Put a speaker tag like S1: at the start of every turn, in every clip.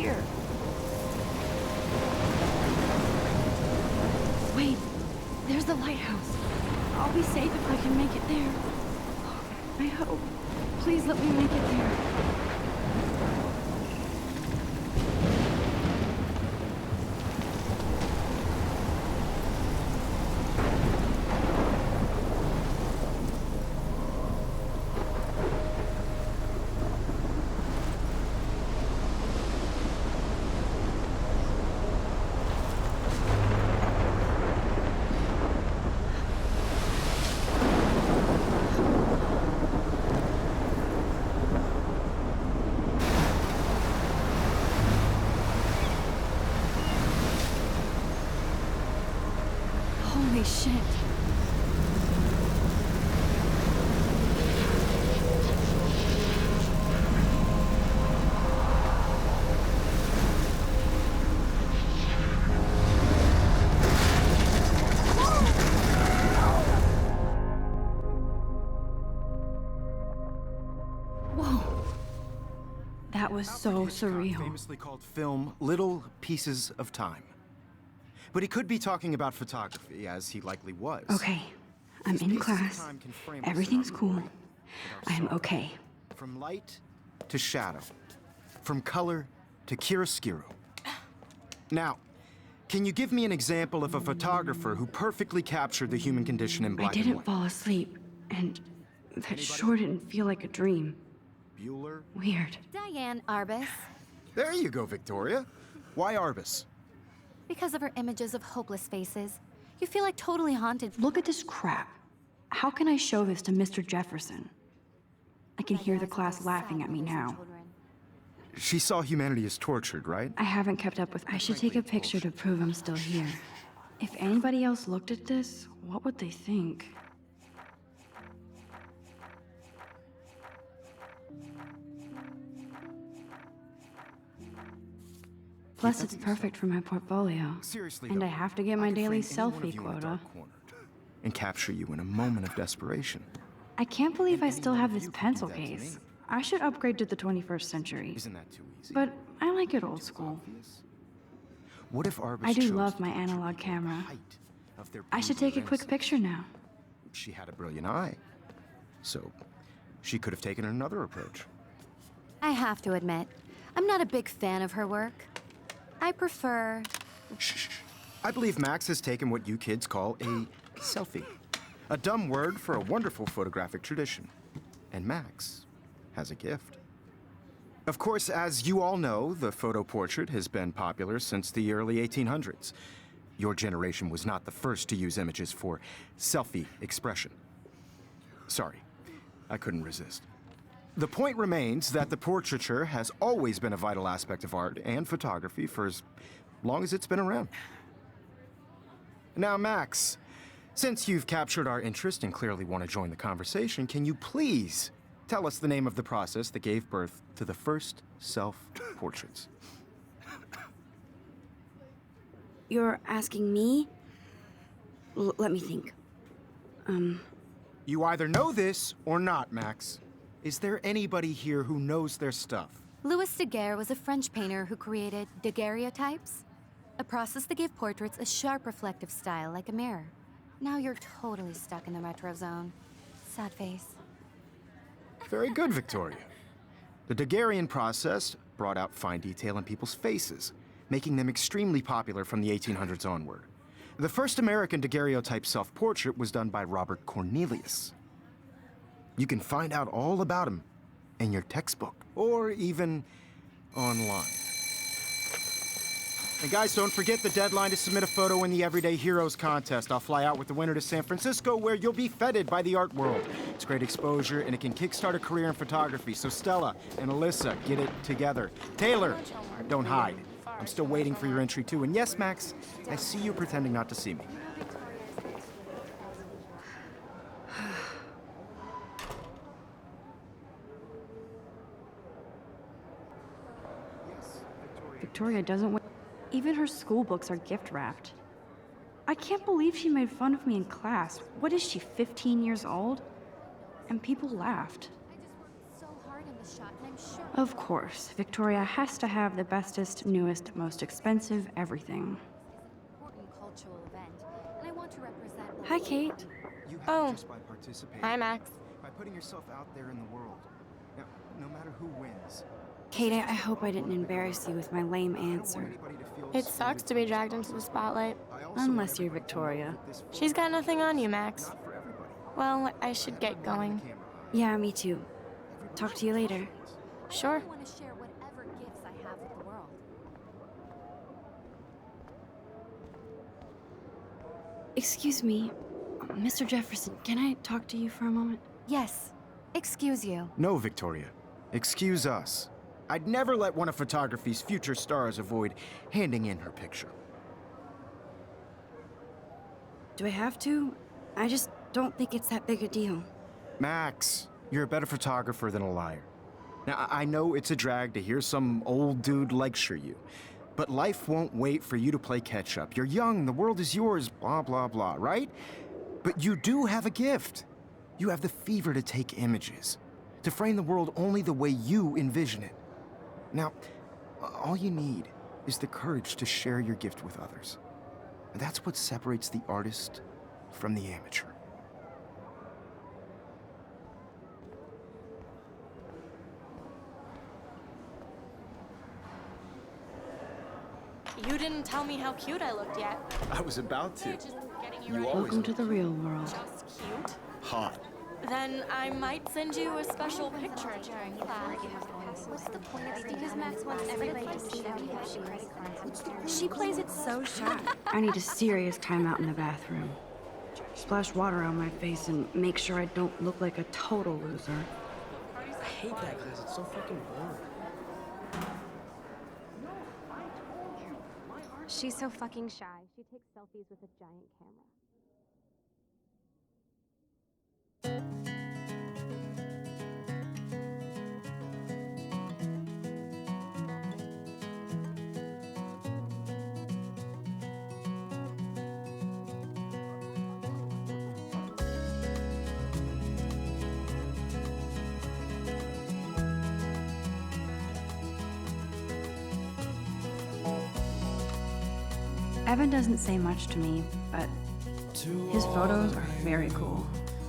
S1: here. Wait, there's the lighthouse. I'll be safe if I can make it there. I hope. Please let me make it there. Holy shit. Whoa. That was so surreal.
S2: Famously called film Little Pieces of Time. But he could be talking about photography, as he likely was.
S1: Okay, I'm in class. Everything's cool. I am okay.
S2: From light to shadow. From color to chiaroscuro. Now, can you give me an example of a photographer who perfectly captured the human condition in black and
S1: I didn't
S2: white?
S1: fall asleep, and that sure didn't feel like a dream.
S2: Bueller?
S1: Weird.
S3: Diane Arbus.
S2: There you go, Victoria. Why Arbus?
S3: Because of her images of hopeless faces, you feel like totally haunted.
S1: Look at this crap. How can I show this to Mr. Jefferson? I can hear the class laughing at me now.
S2: She saw humanity as tortured, right?
S1: I haven't kept up with... I should take a picture to prove I'm still here. If anybody else looked at this, what would they think? Plus, it's perfect for my portfolio.
S2: Seriously,
S1: And
S2: though,
S1: I have to get my
S2: I could
S1: daily
S2: frame any one of
S1: selfie
S2: you in a
S1: quota.
S2: dark corner and capture you in a moment of desperation.
S1: I can't believe I still
S2: one
S1: have
S2: of
S1: this
S2: you could do
S1: pencil
S2: that to
S1: case.
S2: me.
S1: I should upgrade to the 21st century.
S2: Isn't that too easy?
S1: But I like it old school.
S2: Obvious? What if Arbus
S1: I do
S2: chose
S1: love
S2: to
S1: my
S2: capture
S1: analog
S2: the
S1: camera.
S2: height of their
S1: I should
S2: brutal
S1: take a quick
S2: innocence?
S1: picture now.
S2: She had a brilliant eye. So, she could have taken another approach.
S3: I have to admit, I'm not a big fan of her work. I prefer...
S2: Shh. I believe Max has taken what you kids call a selfie. A dumb word for a wonderful photographic tradition. And Max has a gift. Of course, as you all know, the photo portrait has been popular since the early 1800s. Your generation was not the first to use images for selfie expression. Sorry, I couldn't resist. The point remains that the portraiture has always been a vital aspect of art and photography for as long as it's been around. Now, Max, since you've captured our interest and clearly want to join the conversation, can you please tell us the name of the process that gave birth to the first self-portraits?
S1: You're asking me? Let me think.
S2: You either know this or not, Max. Is there anybody here who knows their stuff?
S3: Louis Daguerre was a French painter who created daguerreotypes, a process that gave portraits a sharp reflective style like a mirror. Now you're totally stuck in the retro zone. Sad face.
S2: Very good, Victoria. The Daguerrean process brought out fine detail in people's faces, making them extremely popular from the 1800s onward. The first American daguerreotype self-portrait was done by Robert Cornelius. You can find out all about him in your textbook, or even online. And guys, don't forget the deadline to submit a photo in the Everyday Heroes contest. I'll fly out with the winner to San Francisco, where you'll be feted by the art world. It's great exposure, and it can kickstart a career in photography. So Stella and Alyssa, get it together. Taylor, don't hide. I'm still waiting for your entry, too. And yes, Max, I see you pretending not to see me.
S1: Victoria doesn't even her school books are gift wrapped. I can't believe she made fun of me in class. What is she, 15 years old? And people laughed.
S3: I just worked so hard on the shot, and I'm sure.
S1: Of course, Victoria has to have the bestest, newest, most expensive everything.
S3: Important cultural event, and I want to represent.
S1: Hi, Kate.
S2: You have
S4: Oh.
S2: just by participating.
S4: Hi, Max.
S2: By putting yourself out there in the world. Now, no matter who wins.
S1: Kate, I hope I didn't embarrass you with my lame
S2: I don't want
S1: answer.
S2: anybody to feel
S4: It sucks to be dragged into the spotlight.
S2: I also
S1: Unless
S2: want
S1: you're
S2: everybody to know
S1: Victoria.
S2: that this
S4: She's got nothing on you,
S2: is
S4: Max.
S2: not for everybody.
S4: Well, I should get going.
S1: Yeah, me too. Talk to you later.
S4: Sure.
S3: I want to share whatever gifts I have with the world.
S1: Excuse me, Mr. Jefferson, can I talk to you for a moment?
S3: Yes. Excuse you.
S2: No, Victoria. Excuse us. I'd never let one of photography's future stars avoid handing in her picture.
S1: Do I have to? I just don't think it's that big a deal.
S2: Max, you're a better photographer than a liar. Now, I know it's a drag to hear some old dude lecture you, but life won't wait for you to play catch-up. You're young, the world is yours, blah, blah, blah, right? But you do have a gift. You have the fever to take images, to frame the world only the way you envision it. Now, all you need is the courage to share your gift with others. And that's what separates the artist from the amateur.
S4: You didn't tell me how cute I looked yet.
S2: I was about to.
S4: Just getting you
S2: You
S4: ready.
S2: always
S1: Welcome to the real world.
S4: Just cute.
S2: hot.
S4: Then I might send you a special picture during class.
S3: What's the point of it? Because Max wants everybody to see that we have the credit cards. She plays it so shy.
S1: I need a serious timeout in the bathroom. Splash water on my face and make sure I don't look like a total loser.
S5: I hate that class. It's so fucking boring.
S6: She's so fucking shy. She takes selfies with a giant camera.
S1: Evan doesn't say much to me, but his photos are very cool.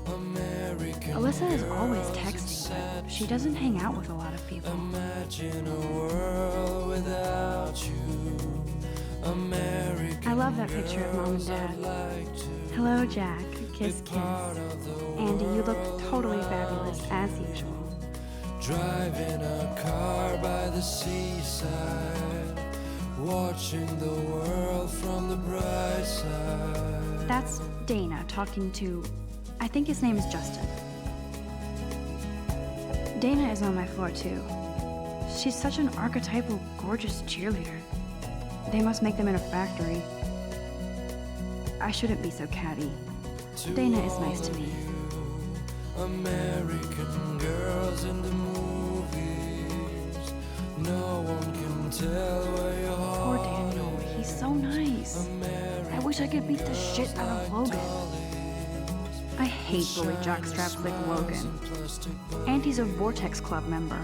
S1: Alyssa is always texting, but she doesn't hang out with a lot of people. I love that picture of Mom and Dad. Hello, Jack. Kiss, kiss. Andy, you look totally fabulous, as usual.
S7: Driving a car by the seaside, watching the world from the bright side.
S1: That's Dana talking to, I think his name is Justin. Dana is on my floor too. She's such an archetypal, gorgeous cheerleader. They must make them in a factory. I shouldn't be so catty. Dana is nice to me.
S7: American girls in the movies, no one can tell where your
S1: Poor
S7: heart
S1: Daniel, he's so nice. I wish I could beat the shit out of Logan. I hate bully jockstraps like Logan. And he's a Vortex Club member.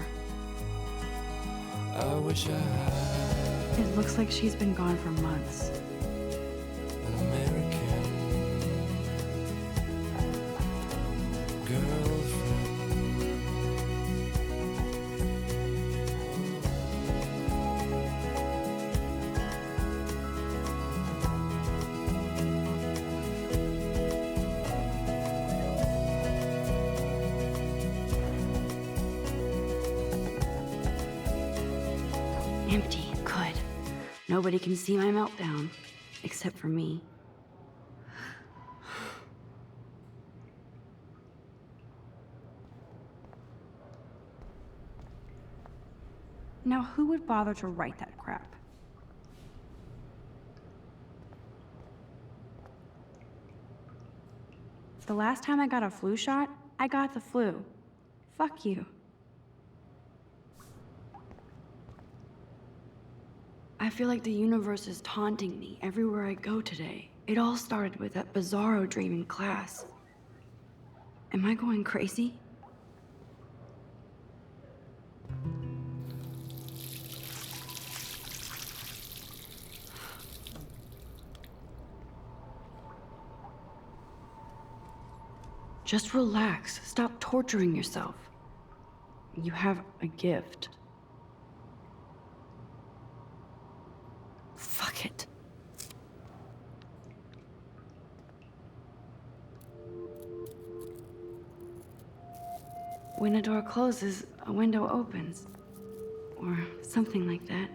S7: I wish I had
S1: It looks like she's been gone for months.
S7: an American girlfriend.
S1: Empty. Good. Nobody can see my meltdown. Except for me. Now, who would bother to write that crap? The last time I got a flu shot, I got the flu. Fuck you. I feel like the universe is taunting me everywhere I go today. It all started with that bizarro dream in class. Am I going crazy? Just relax. Stop torturing yourself. You have a gift. Fuck it. When a door closes, a window opens. Or something like that.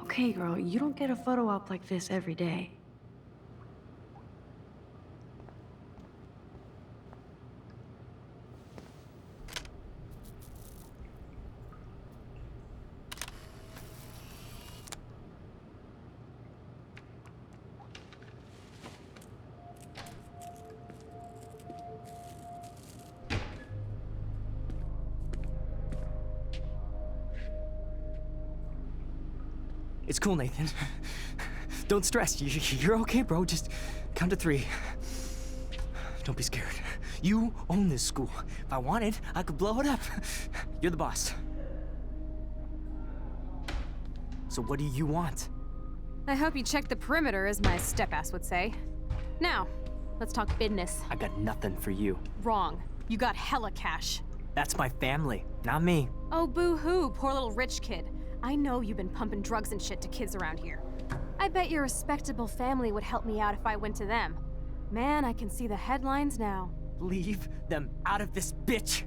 S1: Okay, girl, you don't get a photo op like this every day.
S5: It's cool, Nathan. Don't stress. You're okay, bro. Just count to 3. Don't be scared. You own this school. If I wanted, I could blow it up. You're the boss. So what do you want?
S6: I hope you checked the perimeter, as my step-ass would say. Now, let's talk business.
S5: I got nothing for you.
S6: Wrong. You got hella cash.
S5: That's my family, not me.
S6: Oh, boo-hoo, poor little rich kid. I know you've been pumping drugs and shit to kids around here. I bet your respectable family would help me out if I went to them. Man, I can see the headlines now.
S5: Leave them out of this bitch.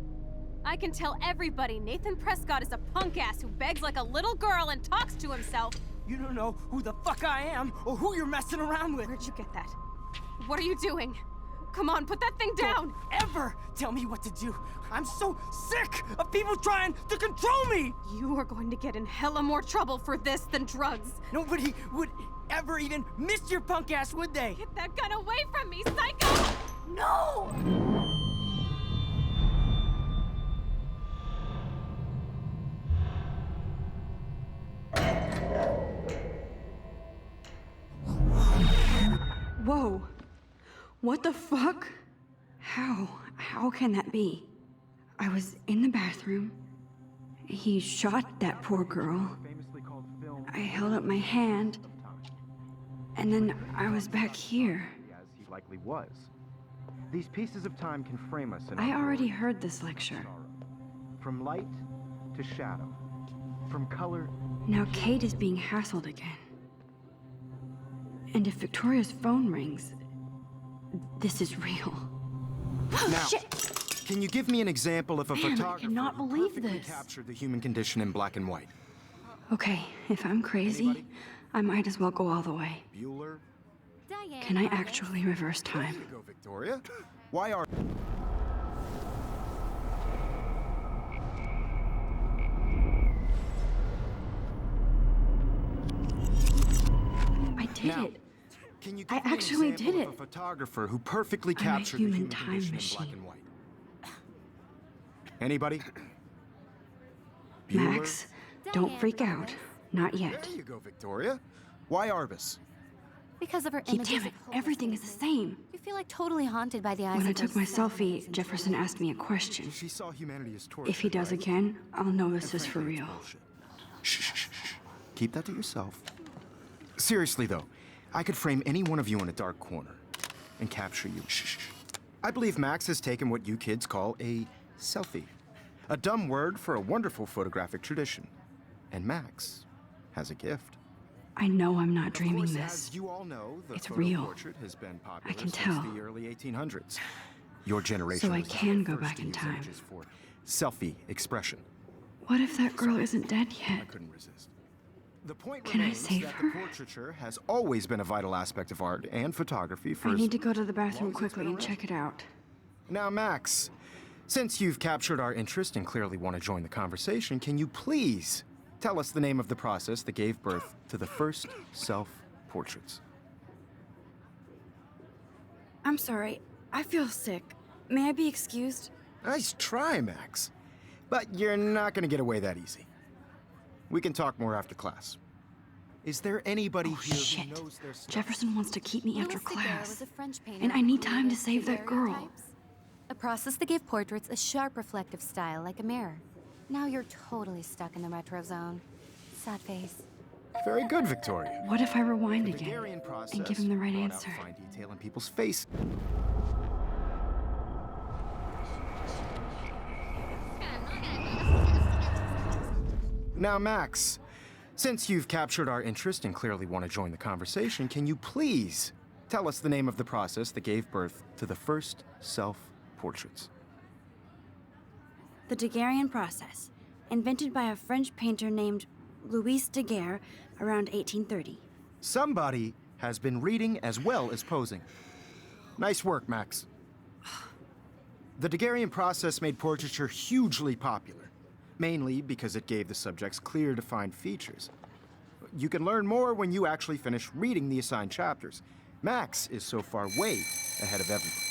S6: I can tell everybody Nathan Prescott is a punk ass who begs like a little girl and talks to himself.
S5: You don't know who the fuck I am or who you're messing around with.
S6: Where'd you get that? What are you doing? Come on, put that thing down!
S5: Don't ever tell me what to do. I'm so sick of people trying to control me!
S6: You are going to get in hella more trouble for this than drugs.
S5: Nobody would ever even miss your punk ass, would they?
S6: Get that gun away from me, psycho! No!
S1: Whoa. What the fuck? How can that be? I was in the bathroom. He shot that poor girl. I held up my hand. And then I was back here.
S2: As he likely was. These pieces of time can frame us in
S1: I
S2: our
S1: already
S2: glory
S1: heard this
S2: and
S1: lecture.
S2: sorrow. From light to shadow. From color.
S1: Now Kate is being hassled again. And if Victoria's phone rings, this is real.
S2: Now,
S1: Shit!
S2: can you give me an example of a
S1: Man, I
S2: photographer
S1: cannot
S2: who
S1: believe
S2: perfectly
S1: this.
S2: captured the human condition in black and white?
S1: Okay, if I'm crazy,
S2: Anybody?
S1: I might as well go all the way.
S2: Bueller?
S3: Diane,
S1: Can I
S3: Margaret.
S1: actually reverse time?
S2: Here you go, Victoria. Why are...
S1: I did
S2: Now,
S1: it.
S2: Can you
S1: I
S2: give me an
S1: actually
S2: example
S1: did
S2: of
S1: it.
S2: a photographer who perfectly
S1: I'm a
S2: captured the
S1: human
S2: human
S1: time
S2: condition in black
S1: machine.
S2: and white? Anybody?
S1: Max, don't
S3: Diane,
S1: freak out.
S3: Margaret.
S1: Not yet.
S2: There you go, Victoria. Why Arbus?
S3: Because of her
S1: Keep
S3: images
S1: damn it,
S3: of hopeless
S1: everything is the
S3: faces.
S1: same.
S3: You feel like totally haunted by the eyes
S1: When I
S3: of
S1: took
S3: those
S1: my
S3: sad
S1: selfie,
S3: faces.
S1: Jefferson asked me a question.
S2: She saw humanity as torture.
S1: If he does
S2: right?
S1: again, I'll know this is for
S2: Frankly, it's
S1: real.
S2: bullshit. Shh, shh, shh, shh. Keep that to yourself. Seriously, though, I could frame any one of you in a dark corner and capture you. Shh, shh, shh. I believe Max has taken what you kids call a selfie. A dumb word for a wonderful photographic tradition. And Max has a gift.
S1: I know I'm not
S2: Of
S1: dreaming
S2: course,
S1: this.
S2: as you all know, the
S1: It's
S2: photo
S1: real.
S2: portrait has been popular
S1: can
S2: since
S1: tell.
S2: the early 1800s. Your generation
S1: So I
S2: was the
S1: can go
S2: first
S1: back
S2: to
S1: in
S2: use
S1: time.
S2: images for selfie expression.
S1: What if that girl isn't dead
S2: I
S1: yet?
S2: couldn't resist. The point
S1: Can I
S2: remains
S1: save
S2: that
S1: her?
S2: the portraiture has always been a vital aspect of art and photography for
S1: I
S2: as
S1: need to go to the bathroom
S2: long as it's
S1: quickly
S2: been
S1: and check it out.
S2: Now, Max, since you've captured our interest and clearly want to join the conversation, can you please tell us the name of the process that gave birth to the first self-portraits?
S1: I'm sorry. I feel sick. May I be excused?
S2: Nice try, Max. But you're not going to get away that easy. We can talk more after class. Is there anybody
S1: Oh,
S2: here
S1: shit.
S2: who knows their stuff?
S1: Jefferson wants to keep me after
S3: Louis Daguerre
S1: class.
S3: was a French painter
S1: And I
S3: who
S1: need time to
S3: created
S1: save that girl.
S3: daguerreotypes, a process that gave portraits a sharp reflective style like a mirror. Now you're totally stuck in the retro zone. Sad face.
S2: Very good, Victoria.
S1: What if I rewind
S2: The
S1: again
S2: Daguerrean process
S1: and give him the right
S2: brought out
S1: answer?
S2: fine detail in people's face. Now, Max, since you've captured our interest and clearly want to join the conversation, can you please tell us the name of the process that gave birth to the first self-portraits?
S1: The Daguerrean process, invented by a French painter named Louis Daguerre around 1830.
S2: Somebody has been reading as well as posing. Nice work, Max. The Daguerrean process made portraiture hugely popular, mainly because it gave the subjects clear, defined features. You can learn more when you actually finish reading the assigned chapters. Max is so far way ahead of everyone.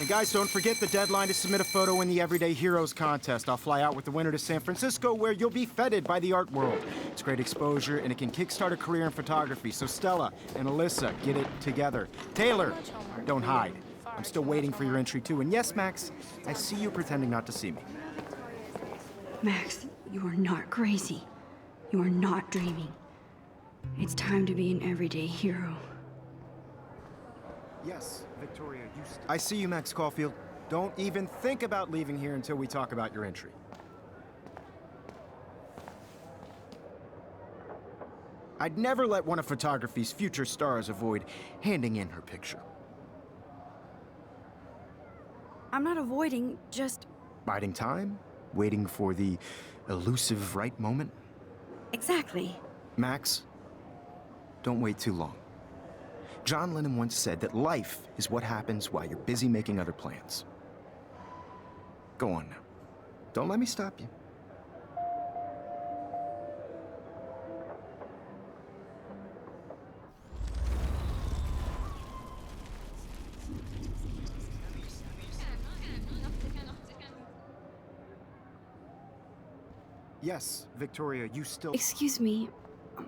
S2: And guys, don't forget the deadline to submit a photo in the Everyday Heroes contest. I'll fly out with the winner to San Francisco, where you'll be feted by the art world. It's great exposure, and it can kickstart a career in photography. So Stella and Alyssa, get it together. Taylor, don't hide. I'm still waiting for your entry, too. And yes, Max, I see you pretending not to see me.
S1: Max, you are not crazy. You are not dreaming. It's time to be an everyday hero.
S2: Yes, Victoria, I see you, Max Caulfield. Don't even think about leaving here until we talk about your entry. I'd never let one of photography's future stars avoid handing in her picture.
S1: I'm not avoiding, just...
S2: Biding time? Waiting for the elusive right moment?
S1: Exactly.
S2: Max, don't wait too long. John Lennon once said that life is what happens while you're busy making other plans. Go on now. Don't let me stop you. Yes, Victoria, you still...
S1: Excuse me,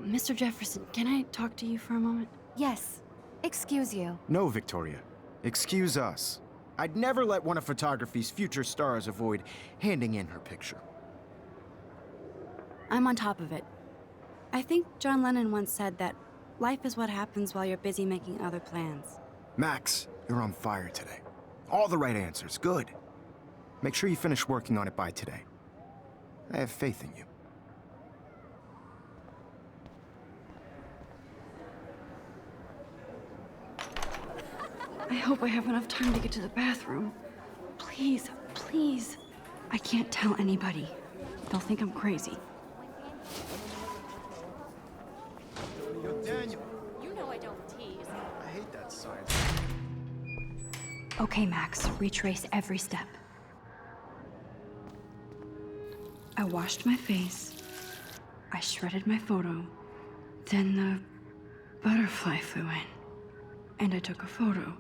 S1: Mr. Jefferson, can I talk to you for a moment?
S3: Yes. Excuse you.
S2: No, Victoria. Excuse us. I'd never let one of photography's future stars avoid handing in her picture.
S1: I'm on top of it. I think John Lennon once said that life is what happens while you're busy making other plans.
S2: Max, you're on fire today. All the right answers. Good. Make sure you finish working on it by today. I have faith in you.
S1: I hope I have enough time to get to the bathroom. Please, please. I can't tell anybody. They'll think I'm crazy.
S2: Daniel,
S4: You know I don't tease.
S2: I hate that sign.
S1: Okay, Max, retrace every step. I washed my face. I shredded my photo. Then the butterfly flew in. And I took a photo.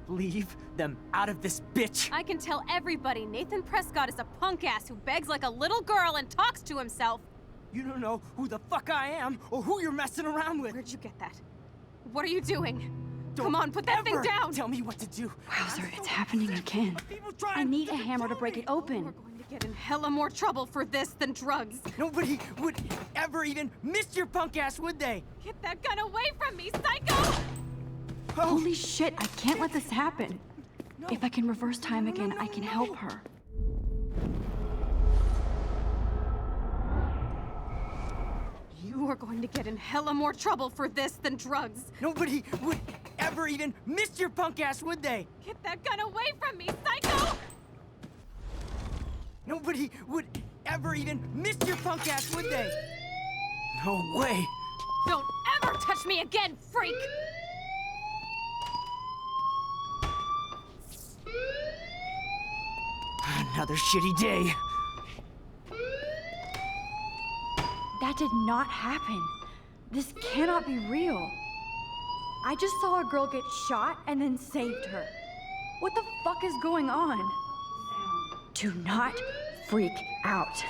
S5: Leave them out of this bitch!
S6: I can tell everybody Nathan Prescott is a punk ass who begs like a little girl and talks to himself.
S5: You don't know who the fuck I am or who you're messing around with.
S6: Where'd you get that? What are you doing?
S5: Don't
S6: Come on, put that thing
S5: ever
S6: down!
S5: Tell me what to do.
S1: Wowzer, it's happening again.
S5: People try
S1: I
S5: and
S1: need a hammer to break it
S6: We're
S1: open.
S6: going to get in hella more trouble for this than drugs.
S5: Nobody would ever even miss your punk ass, would they?
S6: Get that gun away from me, psycho!
S1: Holy shit, I can't let this happen. If I can reverse time again, I can help her.
S6: You are going to get in hella more trouble for this than drugs.
S5: Nobody would ever even miss your punk ass, would they?
S6: Get that gun away from me, psycho!
S5: Nobody would ever even miss your punk ass, would they? No way.
S6: Don't ever touch me again, freak!
S5: Another shitty day.
S1: That did not happen. This cannot be real. I just saw a girl get shot and then saved her. What the fuck is going on? Do not freak out.